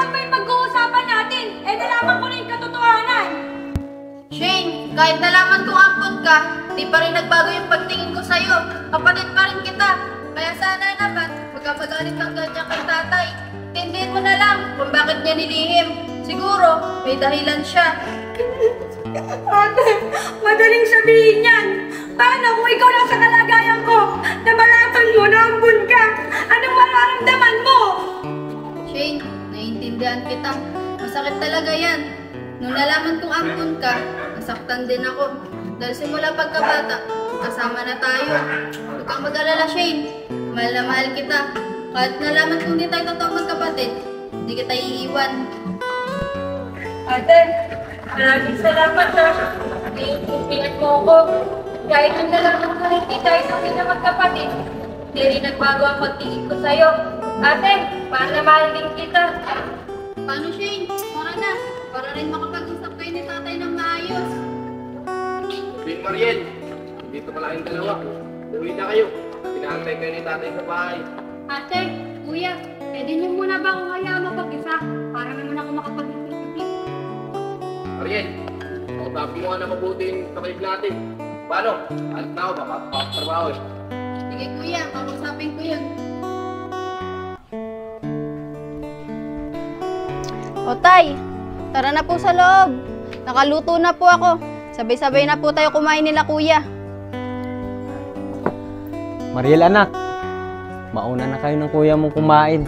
dapat ba yung pag-uusapan natin? Eh, nalaman ko na yung katotohanan. Shane, kahit nalaman kong ampon ka, di pa rin nagbago yung pagtingin ko sa'yo. Kapatid pa rin kita. Kaya sana naman, magkapagalit kang ganyan kay tatay. Tindihin mo na lang kung bakit niya nilihim. Siguro, may dahilan siya. Ate, madaling sabihin yan. Paano kung ikaw lang sa kalagayan ko na malaman mo na ampun ka? Anong mararamdaman mo? Shane, naiintindihan kita. Masakit talaga yan. Nung nalaman kong ampun ka, nasaktan din ako. Dahil simula pagkabata, kasama na tayo. Huwag kang mag-alala, Shane. Mahal na mahal kita. Kahit nalaman kong di tayo totoo magkapatid, hindi kita iiwan. Ate, maraming salamat na iintindihan mo ako. Kahit nung nalaman ko na hindi tayo kami na magkapatid, hindi rin nagbago ang pagtingin ko sa'yo. Ate, mahal na mahal din kita. Paano, Shane? Tara na. Para rin makapag-usap kayo ni tatay ng maayos. Bin Mariel, dito pala kayong dalawa. Uwi na kayo. Pinahantay kayo ni tatay sa bahay. Ate, kuya, pwede niyo muna ba akong hayaan mapag-isa? Para naman ako makapag-isip. Mariel, kausapin mo nga na mabuti yung kapatid natin. Paano? Alit na ako, mapapagtrabaho eh. Sige, kuya. Kakusapin ko yun. O tay, tara na po sa loob. Nakaluto na po ako. Sabay-sabay na po tayo kumain nila kuya. Mariel anak, mauna na kayo ng kuya mong kumain.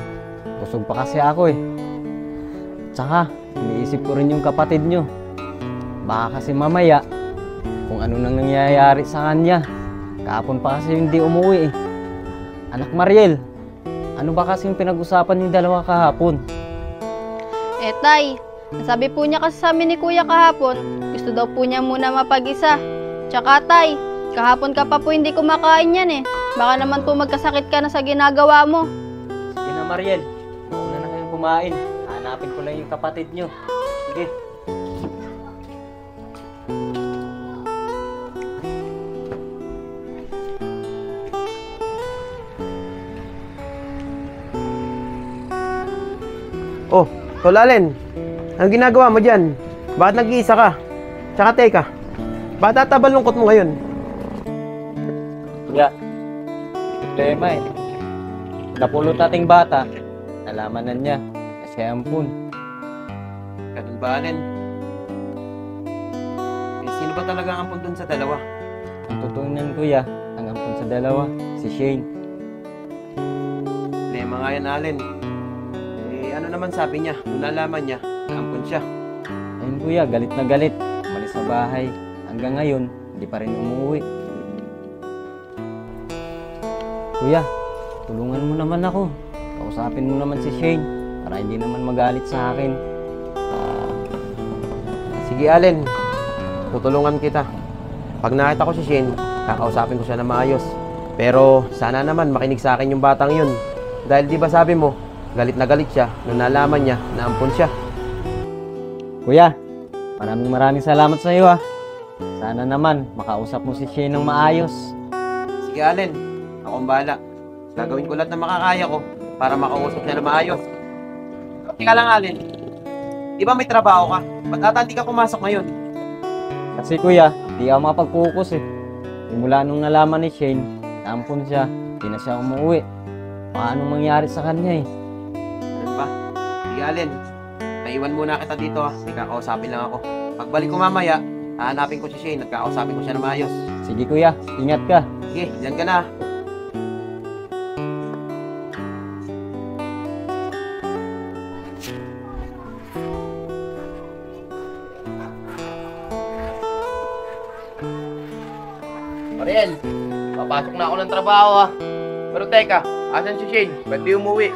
Busog pa kasi ako eh. Tsaka, iniisip ko rin yung kapatid nyo. Baka kasi mamaya, kung ano nang nangyayari sa kanya. Kahapon pa kasi hindi umuwi eh. Anak Mariel, ano ba kasi yung pinag-usapan yung dalawa kahapon? Eh tay, nasabi po niya kasi sa amin ni kuya kahapon, gusto daw po niya muna mapag-isa. Tsaka tay, kahapon ka pa po hindi kumakain yan eh. Baka naman po magkasakit ka na sa ginagawa mo. Sige na Mariel, mauna na kayong kumain. Hanapin ko lang yung kapatid nyo. Sige. Oh, Tol Allen, anong ginagawa mo dyan? Bakit nag-iisa ka? Tsaka teka, bakit tatabal lungkot mo ngayon? Kuya, problema eh. Napulot nating bata, nalaman na niya na siya ampun. Ganun ba, Allen? Eh, sino ba talaga ang ampun dun sa dalawa? Ang totoo niyan kuya, ang ampun sa dalawa, si Shane. Problema nga yan, Allen. Eh, ano naman sabi niya nung nalaman niya na ampun siya? Ayun kuya, galit na galit. Umalis sa bahay. Hanggang ngayon, hindi pa rin umuwi. Kuya, tulungan mo naman ako. Kausapin mo naman si Shane para hindi naman magalit sa akin. Sige, Allen. Tutulungan kita. Pag nakita ko si Shane, kakausapin ko siya na maayos. Pero sana naman makinig sa akin yung batang yun. Dahil di ba sabi mo, galit na galit siya nung nalaman niya na ampun siya. Kuya, maraming salamat sa iyo ha. Sana naman makausap mo si Shane ng maayos. Sige, Allen. Ako ang bahala. Gagawin ko lahat na makakaya ko para makausap siya na maayos. Teka lang, Allen. Di ba may trabaho ka? Ba't ata hindi ka pumasok ngayon? Kasi kuya, di ako makapag-focus eh. Simula nung nalaman ni Shane, naampun siya, di na siya umuwi. Paano mangyari sa kanya eh? Ano ba? Sige, Allen. Naiwan muna kita dito ha. May kakausapin lang ako. Pagbalik ko mamaya, hahanapin ko si Shane at kakausapin ko siya na maayos. Sige kuya, ingat ka. Sige, dyan ka na. Mariel, papasok na ako ng trabaho ha. Pero teka, asan si Shane? Ba't di umuwi?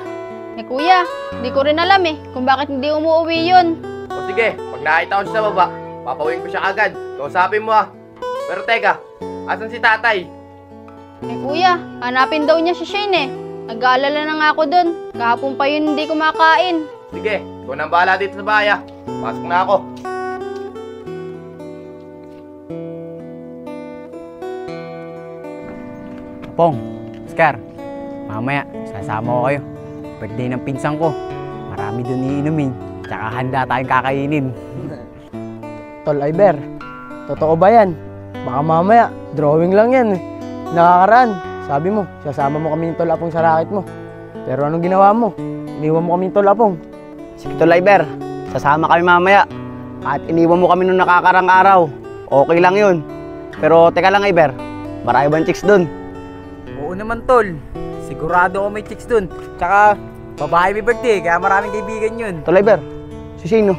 Eh kuya, hindi ko rin alam eh kung bakit hindi umuwi yun. O sige, pag nakita ko siya sa baba, papawin ko siya agad. Kausapin mo ha. Pero teka, asan si tatay? Eh kuya, hanapin daw niya si Shane eh. Nag-aalala na nga ako dun. Kahapon pa yun hindi kumakain. Sige, ikaw nang bahala dito sa bahay ha. Pasok na ako. Pong, Oscar, mamaya sasama ko kayo. Birthday ng pinsan ko. Marami marami doon iinumin, tsaka handa tayong kakainin. Tol Iber, totoo ba yan? Baka mamaya, drawing lang yan eh. Nakakaraan, sabi mo, sasama mo kami ng Tol Apong sa racket mo. Pero anong ginawa mo? Iniwan mo kami ng Tol Apong. Sige Tol Iber, sasama kami mamaya. At iniwan mo kami nung nakakarang araw. Okay lang yun. Pero teka lang Iber, marami bang chicks dun? Oo naman Tol, sigurado ako may chicks dun. Tsaka, babae may birthday, kaya maraming kaibigan yun. Tol Iber, si Shane no?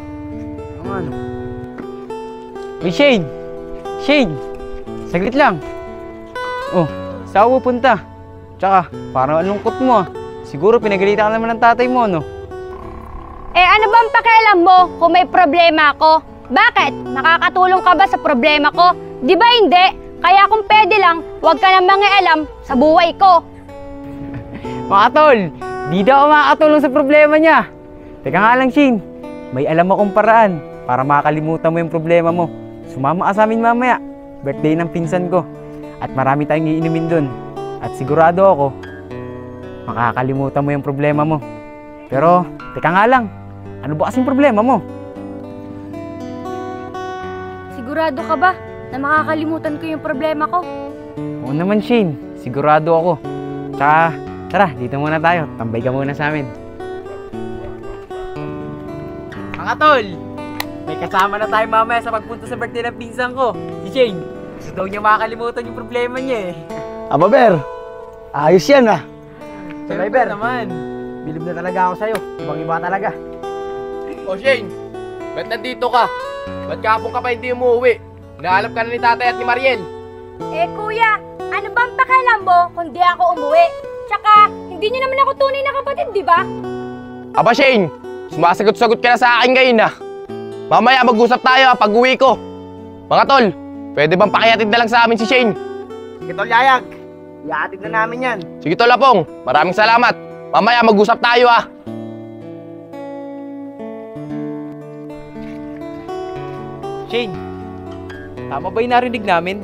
Ang ano? Uy Shane! Shane! Saglit lang. Oh, saan ka pupunta? Tsaka, parang ang lungkot mo ah. Siguro pinagalitan ka naman ng tatay mo, no? Eh ano bang pakialam mo kung may problema ako? Bakit? Nakakatulong ka ba sa problema ko? Di ba hindi? Kaya kung pwede lang, huwag ka nang mangialam sa buhay ko. Mga tol, di daw ako makakatulong sa problema niya. Teka nga lang, Shane. May alam akong paraan para makakalimutan mo yung problema mo. Sumama ka sa amin mamaya. Birthday ng pinsan ko. At marami tayong iinumin dun. At sigurado ako, makakalimutan mo yung problema mo. Pero, teka nga lang. Ano ba kasing problema mo? Sigurado ka ba na makakalimutan ko yung problema ko? Oo naman, Shane. Sigurado ako. Tsaka, tara, dito muna tayo. Tambay ka muna sa amin. Mga tol, may kasama na tayo mamaya sa pagpunta sa birthday ng pinsan ko. Si Shane. Gusto daw niya makakalimutan yung problema niya eh. Aba Ber, ayos yan ah. Siyempre naman. Bilib na talaga ako sa'yo. Ibang-iba talaga. O Shane, ba't nandito ka? Ba't kahapon ka pa hindi umuwi? Nahalap ka na ni tatay at ni Mariel. Eh kuya, ano bang pakialam mo kung di ako umuwi? Tsaka, hindi niyo naman ako tunay na kapatid, di ba? Aba Shane, sumasagot-sagot ka na sa akin ngayon ah. Mamaya mag-usap tayo pag uwi ko. Mga tol, pwede bang pakihatid na lang sa amin si Shane? Sige Tol Yayag, ihatid na namin yan. Sige Tol Apong, maraming salamat. Mamaya mag-usap tayo ah. Shane, tama ba yung narinig namin?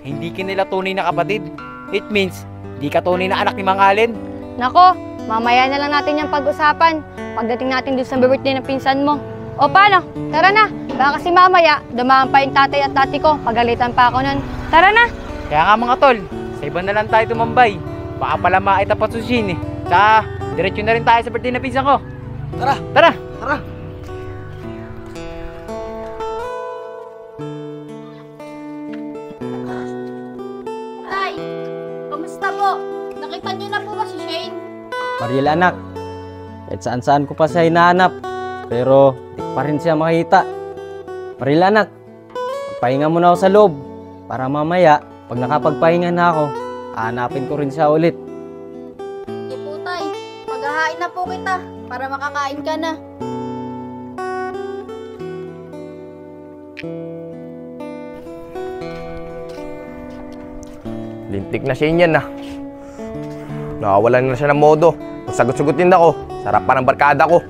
Hindi ka nila tunay na kapatid. It means, hindi ka tunay na anak ni Mang Allen. Nako, mamaya na lang natin yung pag-usapan pagdating natin dun sa birthday ng pinsan mo. O paano? Tara na. Baka kasi mamaya, dumaan pa yung tatay at tati ko. Pagalitan pa ako nun. Tara na. Kaya nga mga tol, sa iba na lang tayo tumambay. Baka pala maitapat si Shane eh. Tsaka, diretso na rin tayo sa birthday ng pinsan ko. Tara, Tara! tara. Tay, kamusta po? Nakita niyo na po ba si Shane? Mariel anak, kahit saan-saan ko pa siya hinahanap, pero di ko pa rin siya makita. Mariel anak, pahinga muna ako sa loob, para mamaya, pag nakapagpahinga na ako, hahanapin ko rin siya ulit. Sige po tay, paghahain na po kita para makakain ka na. Lintik na Shane yan ah. Nakawalan na siya ng modo. Magsagot-sagutin ako. Sarap pa ng barkada ko.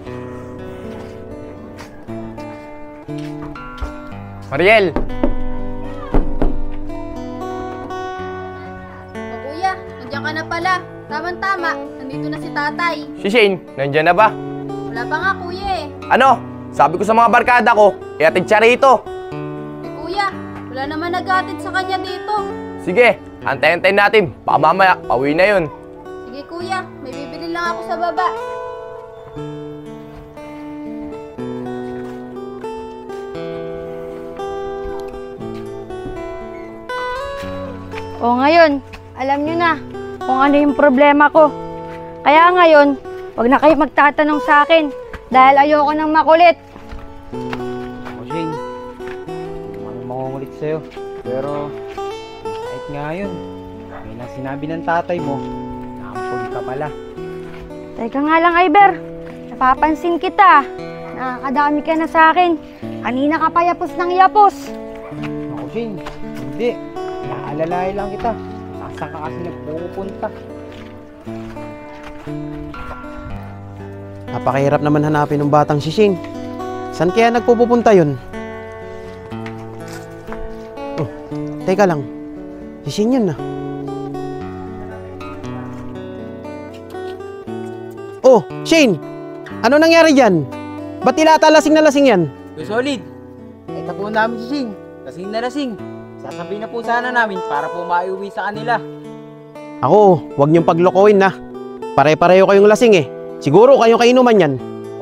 Mariel! O kuya, nandiyan ka na pala. Tama-tama, nandito na si tatay. Si Shane, nandyan na ba? Wala pa nga kuya eh. Ano? Sabi ko sa mga barkada ko, iatid siya rito. Eh kuya, wala naman nag-atid sa kanya dito. Sige, antayin-antayin natin. Baka mamaya, pauwi na yun. Sige kuya, may bibili lang ako sa baba. O ngayon, alam nyo na kung ano yung problema ko. Kaya ngayon, huwag na kayo magtatanong sa akin dahil ayoko nang makulit. Ako Shane, hindi naman makungulit sa'yo. Pero, kahit nga yun, may nang sinabi ng tatay mo, naampun ka pala. Teka nga lang, Iber. Napapansin kita. Nakakadami ka na sa akin. Kanina ka pa yapos ng yapos. Ako Shane, hindi. Inaalalayan lang kita. Saan ka kasi nagpupunta? Napakahirap naman hanapin ng batang si Shane. Saan kaya nagpupunta yun? Oh, teka lang. Si Shane yun na. Oh, Shane! Ano nangyari dyan? Ba't ilata lasing na lasing yan? Kuya Solid, ito po namin si Shane. Lasing na lasing. Sasabihin na po sana namin para po maiuwi sa kanila. Ako, huwag niyong paglokohin na. Pare-pareho kayong lasing eh. Siguro kayong kainuman yan.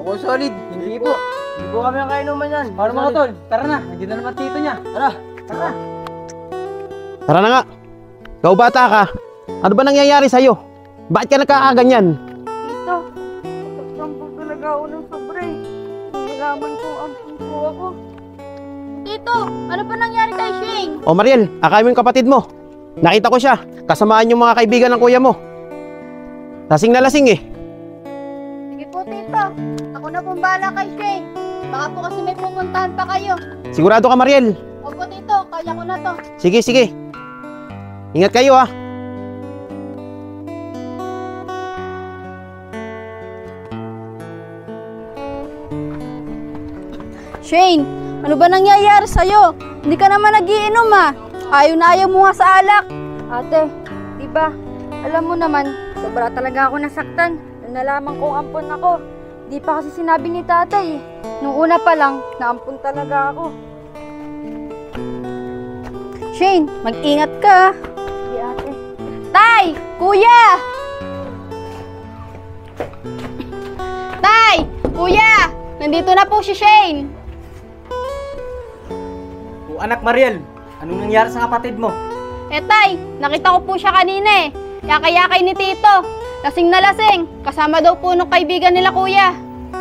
Kuya Solid, hindi po. Hindi po kami ang kainuman yan. Para mga tol, tara na. Nandiyan na naman tito niya. Tara, tara. Tara na nga. Ikaw bata ka. Ano ba nangyayari sa'yo? Bakit ka nagkakaganyan? Tito, nasaktan po talaga ako ng sobra eh. Nalaman ko ampun po ako. Tito, ano pa nangyari kay Shane? O Mariel, akay mo yung kapatid mo. Nakita ko siya. Kasamaan yung mga kaibigan ng kuya mo. Lasing na lasing eh. Sige po, Tito. Ako na pong bahala kay Shane. Baka po kasi may pupuntahan pa kayo. Sigurado ka Mariel? Opo, Tito. Kaya ko na to. Sige, sige. Ingat kayo ha. Shane, ano ba nangyayari sa'yo? Hindi ka naman nagiinom ah. Ayaw na ayaw mo nga sa alak. Ate, di ba? Alam mo naman, sobra talaga ako nasaktan. Nung nalaman kong ampun ako. Di pa kasi sinabi ni tatay. Nung una pa lang, naampun talaga ako. Shane, mag-ingat ka. Di ate. Tay! Kuya! Tay! Kuya! Nandito na po si Shane. O anak Mariel, anong nangyari sa kapatid mo? Tay, nakita ko po siya kanina eh. Yakay-yakay ni Tito. Lasing na lasing. Kasama daw po nung kaibigan nila kuya.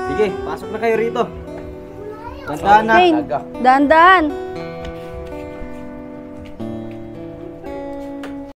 Sige, pasok na kayo rito. Tandaan na. Shane, dahan-dahan.